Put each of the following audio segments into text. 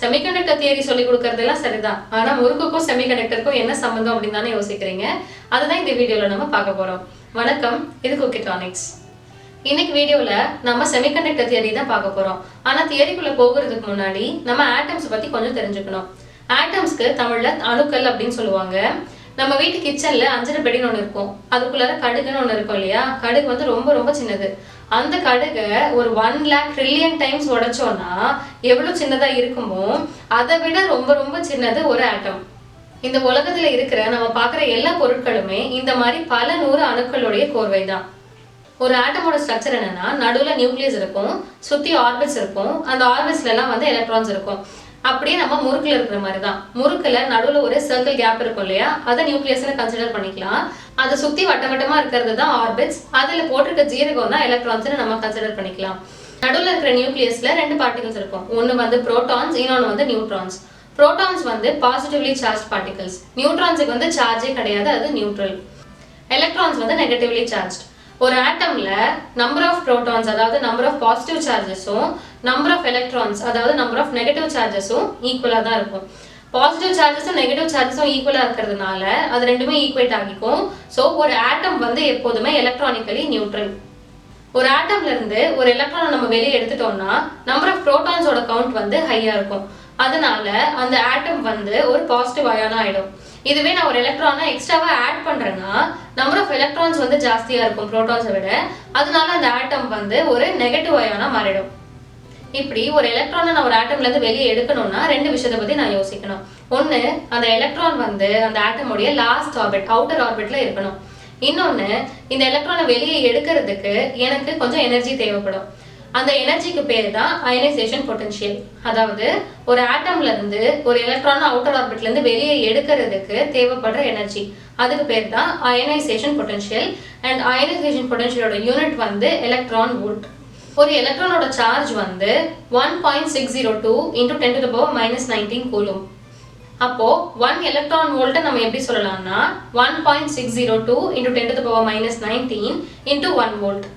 Semiconductor theory சொல்லி கொடுக்கறதெல்லாம் சரிதான். ஆனா முறுக்குக்கும் செமிகண்டக்டருக்கும் என்ன சம்பந்தம் அப்படின்னு தானே யோசிக்கிறீங்க. அதுதான் இந்த வீடியோல நம்ம பார்க்க போறோம். வணக்கம், இது குக்கிடானிக்ஸ். இன்னைக்கு வீடியோல நம்ம செமிகண்டக்டர் தியரி தான் பார்க்க போறோம். ஆனா தியரிக்குள்ள போகிறதுக்கு முன்னாடி நம்ம ஆட்டம்ஸ் பத்தி கொஞ்சம் தெரிஞ்சுக்கணும். ஆட்டம்ஸ்க்கு தமிழ்ல அணுக்கள் அப்படின்னு சொல்லுவாங்க. நம்ம வீட்டு கிச்சன்ல அஞ்சரை பெடின்னு ஒன்று இருக்கும். அதுக்குள்ளார கடுகுன்னு ஒன்று இருக்கும் இல்லையா? கடுகு வந்து ரொம்ப ரொம்ப சின்னது. அந்த கடுகை ஒரு 1 lakh trillion டைம்ஸ் உடைச்சோம்னா எவ்வளவு சின்னதா இருக்குமோ அதை விட ரொம்ப ரொம்ப சின்னது ஒரு ஆட்டம். இந்த உலகத்துல இருக்கிற நம்ம பார்க்குற எல்லா பொருட்களுமே இந்த மாதிரி பல 100 அணுக்களுடைய கோர்வை தான். ஒரு ஆட்டமோட ஸ்ட்ரக்சர் என்னன்னா, நடுவுல நியூக்ளியஸ் இருக்கும், சுத்தி ஆர்பிட்ஸ் இருக்கும். அந்த ஆர்பிட்ஸ்ல எல்லாம் வந்து எலக்ட்ரான்ஸ் இருக்கும். அப்படியே நம்ம முறுக்குல இருக்கிற மாதிரி தான். முறுக்குல நடுவுல ஒரு சர்க்கிள் கேப் இருக்கும் இல்லையா? அதை நியூக்ளியஸ்னு கன்சிடர் பண்ணிக்கலாம். அதை சுத்தி வட்டமா இருக்கிறது தான் ஆர்பிட்ஸ். அதுல போட்டிருக்க ஜீரகம் தான் எலக்ட்ரான்ஸ்னு நம்ம கன்சிடர் பண்ணிக்கலாம். நடுவுல இருக்கிற நியூக்ளியஸ்ல 2 பார்ட்டிகல்ஸ் இருக்கும். ஒன்னு வந்து புரோட்டான்ஸ், இன்னொன்னு வந்து நியூட்ரான்ஸ். புரோட்டான்ஸ் வந்து பாசிட்டிவ்லி சார்ஜ் பார்ட்டிகல்ஸ். நியூட்ரான்ஸுக்கு வந்து சார்ஜே கிடையாது, அது நியூட்ரல். எலக்ட்ரான்ஸ் வந்து நெகட்டிவ்லி சார்ஜ். ஒரு ஆட்டம்ல நம்பர் ஆஃப் புரோட்டான்ஸ் அதாவது நம்பர் ஆஃப் பாசிட்டிவ் சார்ஜஸும் நம்பர் ஆஃப் எலக்ட்ரான்ஸ் அதாவது நம்பர் ஆஃப் நெகட்டிவ் சார்ஜஸும் ஈக்குவலா தான் இருக்கும். பாசிட்டிவ் சார்ஜஸும் நெகட்டிவ் சார்ஜஸும் ஈக்குவலா இருக்கிறதுனால அது ரெண்டுமே ஈக்குவேட் ஆகிக்கும். ஸோ ஒரு ஆட்டம் வந்து எப்போதுமே எலக்ட்ரானிக்கலி நியூட்ரல். ஒரு ஆட்டம்ல இருந்து ஒரு எலக்ட்ரானை நம்ம வெளியே எடுத்துட்டோம்னா நம்பர் ஆஃப் புரோட்டான்ஸோட கவுண்ட் வந்து ஹையா இருக்கும். அதனால அந்த ஆட்டம் வந்து ஒரு பாசிட்டிவ் அயானா ஆயிடும். இதுவே நான் ஒரு எலக்ட்ரானை எக்ஸ்ட்ராவா ஆட் பண்றேன்னா நம்பர் ஆஃப் எலக்ட்ரான்ஸ் வந்து ஜாஸ்தியா இருக்கும் புரோட்டான்ஸை விட. அதனால அந்த ஆட்டம் வந்து ஒரு நெகட்டிவ் அயானா மாறிடும். இப்படி ஒரு எலக்ட்ரானை நான் ஒரு ஆட்டம்ல இருந்து வெளியே எடுக்கணும்னா 2 விஷயத்தை பத்தி நான் யோசிக்கணும். ஒன்னு, அந்த எலக்ட்ரான் வந்து அந்த ஆட்டமுடைய லாஸ்ட் ஆர்பிட் அவுட்டர் ஆர்பிட்ல இருக்கணும். இன்னொன்னு, இந்த எலக்ட்ரானை வெளியே எடுக்கிறதுக்கு எனக்கு கொஞ்சம் எனர்ஜி தேவைப்படும். அந்த எனர்ஜிக்கு பேர் தான் அயனைசேஷன் பொட்டன்ஷியல். அதாவது ஒரு ஆட்டம்ல இருந்து ஒரு எலக்ட்ரான் அவுட்டர் ஆர்பிட்ல இருந்து வெளியே எடுக்கிறதுக்கு தேவைப்படுற எனர்ஜி, அதுக்கு பேர் தான் அயனைசேஷன் பொட்டன்ஷியல். அண்ட் அயனைசேஷன் பொட்டன்ஷியலோட யூனிட் வந்து எலக்ட்ரான் வோல்ட். ஒரு எலக்ட்ரானோட சார்ஜ் வந்து 1.602 × 10⁻⁻19 கூலும். அப்போ 1 எலக்ட்ரான் வோல்ட்டை நம்ம எப்படி சொல்லலாம்னா 1.602 × 10⁻⁻19 × 1 வோல்ட்.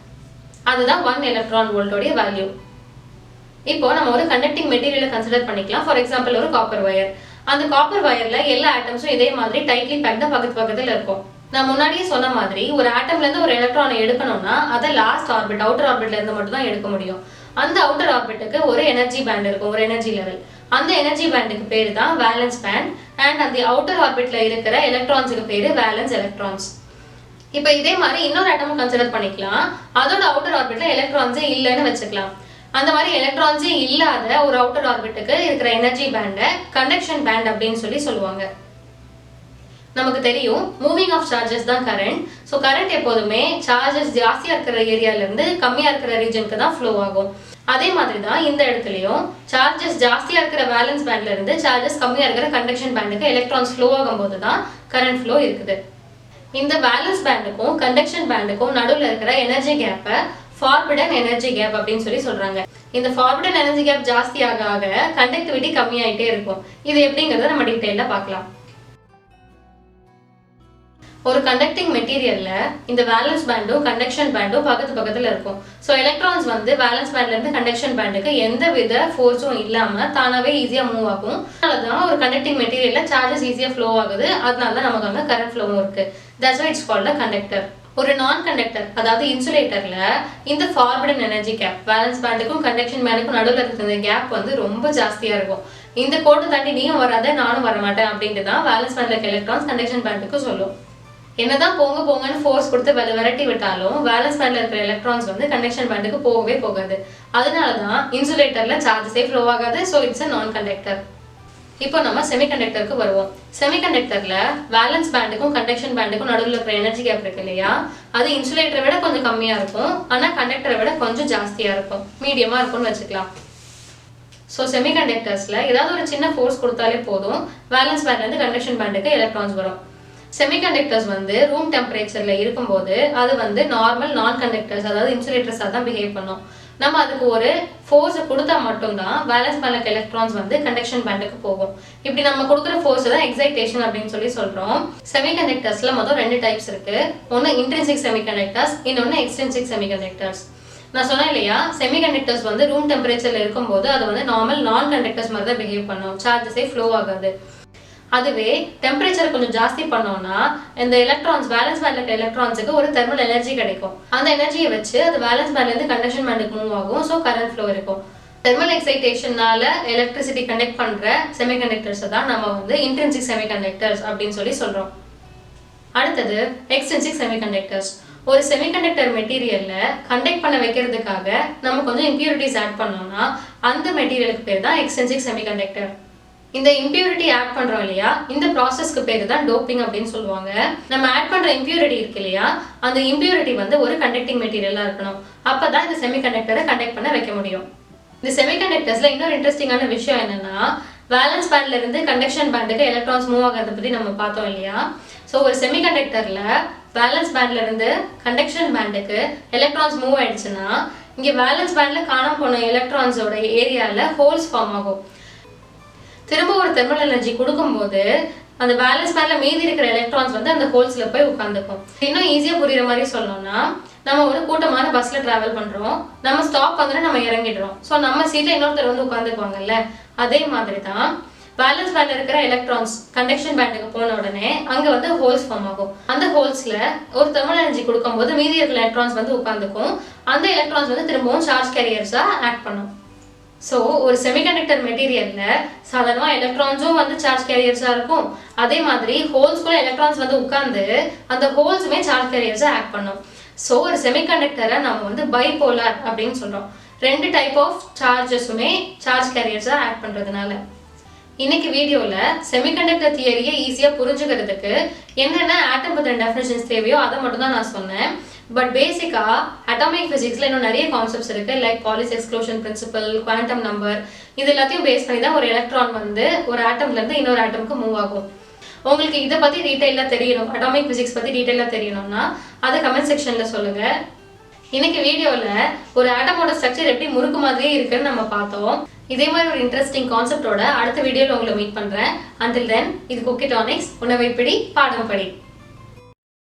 அதுதான் 1 எலக்ட்ரான் வோல்ட்டோடைய வேல்யூ. இப்போ நம்ம ஒரு கண்டக்டிங் மெட்டீரியலை கன்சிடர் பண்ணிக்கலாம். ஃபார் எக்ஸாம்பிள் ஒரு காப்பர் வயர். அந்த காப்பர் வயர்ல எல்லா ஆட்டம்ஸும் இதே மாதிரி டைட்லி பேக்டா பக்கத்துல இருக்கும். நான் முன்னாடியே சொன்ன மாதிரி ஒரு ஆட்டம்ல இருந்து ஒரு எலக்ட்ரானை எடுக்கணும்னா அதை லாஸ்ட் ஆர்பிட் அவுட்டர் ஆர்பிட்ல இருந்து மட்டும் தான் எடுக்க முடியும். அந்த அவுட்டர் ஆர்பிட்டுக்கு ஒரு எனர்ஜி பேண்ட் இருக்கும், ஒரு எனர்ஜி லெவல். அந்த எனர்ஜி பேண்டுக்கு பேரு தான் வேலன்ஸ் பேண்ட். அண்ட் அந்த அவுட்டர் ஆர்பிட்ல இருக்கிற எலக்ட்ரான்ஸுக்கு பேரு வேலன்ஸ் எலக்ட்ரான்ஸ். இப்ப இதே மாதிரி இன்னொரு ஆட்டமும் கன்சிடர் பண்ணிக்கலாம். அதோட அவுட்டர் ஆர்பிட்ல எலக்ட்ரான்ஸே இல்லைன்னு வச்சுக்கலாம். அந்த மாதிரி எலக்ட்ரான்ஸே இல்லாத ஒரு அவுட்டர் ஆர்பிட்டுக்கு இருக்கிற எனர்ஜி பேண்டை கண்டக்ஷன் பேண்ட் அப்படின்னு சொல்லுவாங்க. நமக்கு தெரியும் மூவிங் ஆஃப் சார்ஜஸ் தான் கரண்ட். ஸோ கரண்ட் எப்போதுமே சார்ஜஸ் ஜாஸ்தியா இருக்கிற ஏரியால இருந்து கம்மியா இருக்கிற ரீஜனுக்கு தான் ஃப்ளோ ஆகும். அதே மாதிரி தான் இந்த இடத்துலயும் சார்ஜஸ் ஜாஸ்தியா இருக்கிற வேலன்ஸ் பேண்ட்ல இருந்து சார்ஜஸ் கம்மியா இருக்கிற கண்டக்ஷன் பேண்டுக்கு எலக்ட்ரான்ஸ் ஃப்ளோ ஆகும்போது தான் கரண்ட் ஃப்ளோ இருக்குது. இந்த வேலன்ஸ் பேண்டுக்கும் கண்டக்ஷன் பேண்டுக்கும் நடுவில் இருக்கிற எனர்ஜி கேப்பை ஃபார்பிடன் எனர்ஜி கேப் அப்படின்னு சொல்றாங்க. இந்த ஃபார்பிடன் எனர்ஜி கேப் ஜாஸ்தி ஆக ஆக கண்டக்டிவிட்டி கம்மியாயிட்டே இருக்கும். இது எப்படிங்கிறத நம்ம டீடைலா பார்க்கலாம். ஒரு கண்டக்டிங் மெட்டீரியல்ல இந்த வேலன்ஸ் பேண்டும் கண்டக்ஷன் பேண்டும் பக்கத்துல இருக்கும். ஸோ எலக்ட்ரான்ஸ் வந்து வேலன்ஸ் பேண்ட்ல இருந்து கண்டக்ஷன் பேண்டுக்கு எந்த வித ஃபோர்ஸும் இல்லாம தானாவே ஈஸியா மூவ் ஆகும். அதனாலதான் ஒரு கண்டக்டிங் மெட்டீரியல்ல சார்ஜஸ் ஈஸியா ஃப்ளோ ஆகுது. அதனாலதான் நமக்கு அங்க கரண்ட் ஃப்ளோவும் இருக்கு. That's why it's called a conductor. ஒரு நான் கண்டக்டர் அதாவது இன்சுலேட்டர்ல இந்த ஃபார்பிடன் எனர்ஜி கேப் வேலன்ஸ் பேண்டுக்கும் கண்டக்ஷன் பேண்டுக்கும் நடுவில் இருக்கிற கேப் வந்து ரொம்ப ஜாஸ்தியா இருக்கும். இந்த கோட்டை தாண்டி நீயும் வராத நானும் வரமாட்டேன் அப்படின்ட்டு தான் வேலன்ஸ் பேண்ட்ல இருக்க எலக்ட்ரான்ஸ் கண்டக்ஷன் பேண்டுக்கு சொல்லும். என்னதான் போங்கன்னு ஃபோர்ஸ் கொடுத்து விரட்டி விட்டாலும் வேலன்ஸ் பேண்ட்ல இருக்கிற எலக்ட்ரான்ஸ் வந்து கண்டக்ஷன் பேண்டுக்கு போகவே போகாது. அதனாலதான் இன்சுலேட்டர்ல சார்ஜஸே ஃப்ளோ ஆகாது. ஸோ இட்ஸ் அ நான் கண்டக்டர். இப்போ நம்ம செமிகண்டக்டருக்கு வருவோம். செமிகண்டக்டர்ல வேலன்ஸ் பேண்டுக்கும் கண்டக்ஷன் பேண்டுக்கும் நடுவில் இருக்கிற எனர்ஜி கேப் இருக்கு இல்லையா? அது இன்சுலேட்டரை விட கொஞ்சம் கம்மியா இருக்கும். ஆனா கண்டக்டரை விட கொஞ்சம் ஜாஸ்தியா இருக்கும், மீடியமா இருக்கும்னு வச்சுக்கலாம். ஸோ செமிகண்டக்டர்ஸ்ல ஏதாவது ஒரு சின்ன ஃபோர்ஸ் கொடுத்தாலே போதும் வேலன்ஸ் பேண்ட்ல இருந்து கண்டக்ஷன் பேண்டுக்கு எலக்ட்ரான்ஸ் வரும். செமிகண்டக்டர்ஸ் வந்து ரூம் டெம்பரேச்சர்ல இருக்கும்போது அது வந்து நார்மல் நான் கண்டக்டர்ஸ் அதாவது இன்சுலேட்டர்ஸா தான் பிஹேவ் பண்ணும். நம்ம அதுக்கு ஒரு ஃபோர்ஸை கொடுத்தா மட்டும்தான் வேலன்ஸ் பேண்ட்ல எலக்ட்ரான்ஸ் வந்து கண்டக்ஷன் பேண்டுக்கு போகும். இப்படி நம்ம கொடுக்குற ஃபோர்ஸ் தான் எக்ஸைட்டேஷன் அப்படின்னு சொல்றோம். செமிகண்டக்டர்ஸ்ல மொத்தம் 2 டைப்ஸ் இருக்கு. ஒன்னு இன்ட்ரின்சிக் செமிகண்டக்டர்ஸ், இன்னொன்னு எக்ஸ்ட்ரின்சிக் செமிகண்டக்டர்ஸ். நான் சொன்னேன் இல்லையா, செமிகண்டக்டர்ஸ் வந்து ரூம் டெம்பரேச்சர்ல இருக்கும்போது அது வந்து நார்மல் நான் கண்டக்டர்ஸ் மாதிரி தான் பிஹேவ் பண்ணும், சார்ஜஸே ஃப்ளோ ஆகாது. அதுவே டெம்பரேச்சர் கொஞ்சம் ஜாஸ்தி பண்ணோம்னா இந்த எலக்ட்ரான்ஸ் வேலன்ஸ் பேண்ட்ல இருக்க எலக்ட்ரான்ஸுக்கு ஒரு தெர்மல் எனர்ஜி கிடைக்கும். அந்த எனர்ஜியை வச்சு அது வேலன்ஸ் பேண்ட்ல இருந்து கண்டக்ஷன் பேண்டுக்கு மூவ் ஆகும். ஸோ கரண்ட் ஃப்ளோ இருக்கும். தெர்மல் எக்ஸைட்டேஷனால எலக்ட்ரிசிட்டி கண்டக்ட் பண்ற செமிகண்டக்டர்ஸ் தான் நம்ம வந்து இன்ட்ரின்சிக் செமிகண்டக்டர்ஸ் அப்படின்னு சொல்லி சொல்றோம். அடுத்தது எக்ஸ்ட்ரின்சிக் செமிகண்டக்டர்ஸ். ஒரு செமிகண்டக்டர் மெட்டீரியல்ல கண்டக்ட் பண்ண வைக்கிறதுக்காக நம்ம கொஞ்சம் இம்பியூரிட்டிஸ் ஆட் பண்ணோம்னா அந்த மெட்டீரியலுக்கு பேர் தான் எக்ஸ்ட்ரின்சிக் செமிகண்டக்டர். இந்த இம்பியூரிட்டி ஆட் பண்றோம் இல்லையா, இந்த ப்ராசஸ்க்கு பேர் தான் டோப்பிங் அப்படின்னு சொல்லுவாங்க. நம்ம ஆட் பண்ற இம்பியூரிட்டி இருக்கு இல்லையா, அந்த இம்பியூரிட்டி வந்து ஒரு கண்டக்டிங் மெட்டீரியலா இருக்கணும். அப்பதான் இந்த செமிகண்டக்டரை கண்டக்ட் பண்ண வைக்க முடியும். இந்த செமிகண்டக்டர்ஸ்ல இன்னொரு இன்ட்ரெஸ்டிங்கான விஷயம் என்னன்னா, வேலன்ஸ் பேண்ட்ல இருந்து கண்டக்ஷன் பேண்டுக்கு எலக்ட்ரான்ஸ் மூவ் ஆகிறத பத்தி நம்ம பார்த்தோம் இல்லையா. ஸோ ஒரு செமிகண்டக்டர்ல வேலன்ஸ் பேண்ட்ல இருந்து கண்டக்ஷன் பேண்டுக்கு எலக்ட்ரான்ஸ் மூவ் ஆயிடுச்சுன்னா இங்க வேலன்ஸ் பேண்ட்ல காணாம போன எலக்ட்ரான்ஸோட ஏரியால ஹோல்ஸ் ஃபார்ம் ஆகும். திரும்ப ஒரு தெர்மல் எனர்ஜி கொடுக்கும்போது அந்த வேலன்ஸ் பேண்ட்ல மீதி இருக்கிற எலக்ட்ரான்ஸ் வந்து அந்த ஹோல்ஸ்ல போய் உட்காந்துக்கும். இன்னும் ஈஸியா புரியுற மாதிரி சொல்லணும்னா, நம்ம ஒரு கூட்டமான பஸ்ல டிராவல் பண்றோம், நம்ம ஸ்டாப் வந்து நம்ம இறங்கிடுறோம். ஸோ நம்ம சீட்ல இன்னொருத்தர் வந்து உட்காந்துக்குவாங்கல்ல, அதே மாதிரி தான் வேலன்ஸ் பேண்ட்ல இருக்கிற எலக்ட்ரான்ஸ் கண்டக்ஷன் பேண்டுக்கு போன உடனே அங்க வந்து ஹோல்ஸ் ஃபார்ம் ஆகும். அந்த ஹோல்ஸ்ல ஒரு தெர்மல் எனர்ஜி கொடுக்கும்போது மீதி இருக்கிற எலக்ட்ரான்ஸ் வந்து உட்காந்துக்கும். அந்த எலக்ட்ரான்ஸ் வந்து திரும்பவும் சார்ஜ் கேரியர்ஸா ஆக்ட் பண்ணும். ஸோ ஒரு செமிகண்டக்டர் மெட்டீரியல்ல சாதாரணமா எலக்ட்ரான்ஸும் வந்து சார்ஜ் கேரியர்ஸா இருக்கும். அதே மாதிரி ஹோல்ஸ்குள்ள எலக்ட்ரான்ஸ் வந்து உட்கார்ந்து அந்த ஹோல்ஸுமே சார்ஜ் கேரியர்ஸா ஆக்ட் பண்ணும். ஸோ ஒரு செமிகண்டக்டரை நம்ம வந்து பைபோலார் அப்படின்னு சொல்றோம். ரெண்டு டைப் ஆஃப் சார்ஜஸுமே சார்ஜ் கேரியர்ஸா ஆக்ட் பண்றதுனால. இன்னைக்கு வீடியோல செமிகண்டக்டர் தியரியை ஈஸியா புரிஞ்சுக்கிறதுக்கு என்னென்ன ஆட்டம் பத்தின டெஃபினிஷன்ஸ் தேவையோ அதை மட்டும் தான் நான் சொன்னேன். பட் பேசிக்கா அட்டாமிக் பிசிக்ஸ்ல இன்னும் நிறைய கான்செப்ட்ஸ் இருக்கு. Like Pauli's exclusion principle, quantum number, இது எல்லாத்தையும் பேஸ் பண்ணி தான் ஒரு எலக்ட்ரான் வந்து ஒரு ஆட்டம்ல இருந்து இன்னொரு ஆட்டம்க்கு மூவ் ஆகும். உங்களுக்கு இதை பத்தி டீடைலா தெரியணும், அட்டாமிக் பிசிக்ஸ் பத்தி டீடைலா தெரியணும்னா அதை கமெண்ட் செக்ஷன்ல சொல்லுங்க. இன்னைக்கு வீடியோல ஒரு ஆட்டமோட ஸ்ட்ரக்சர் எப்படி முறுக்கு மாதிரியே இருக்குன்னு நம்ம பார்த்தோம். இதே மாதிரி ஒரு இன்ட்ரெஸ்டிங் கான்செப்டோட அடுத்த வீடியோல உங்களை மீட் பண்றேன். Until then, இது குக்கிடானிக்ஸ், உணவை பிடி பாடம் படி.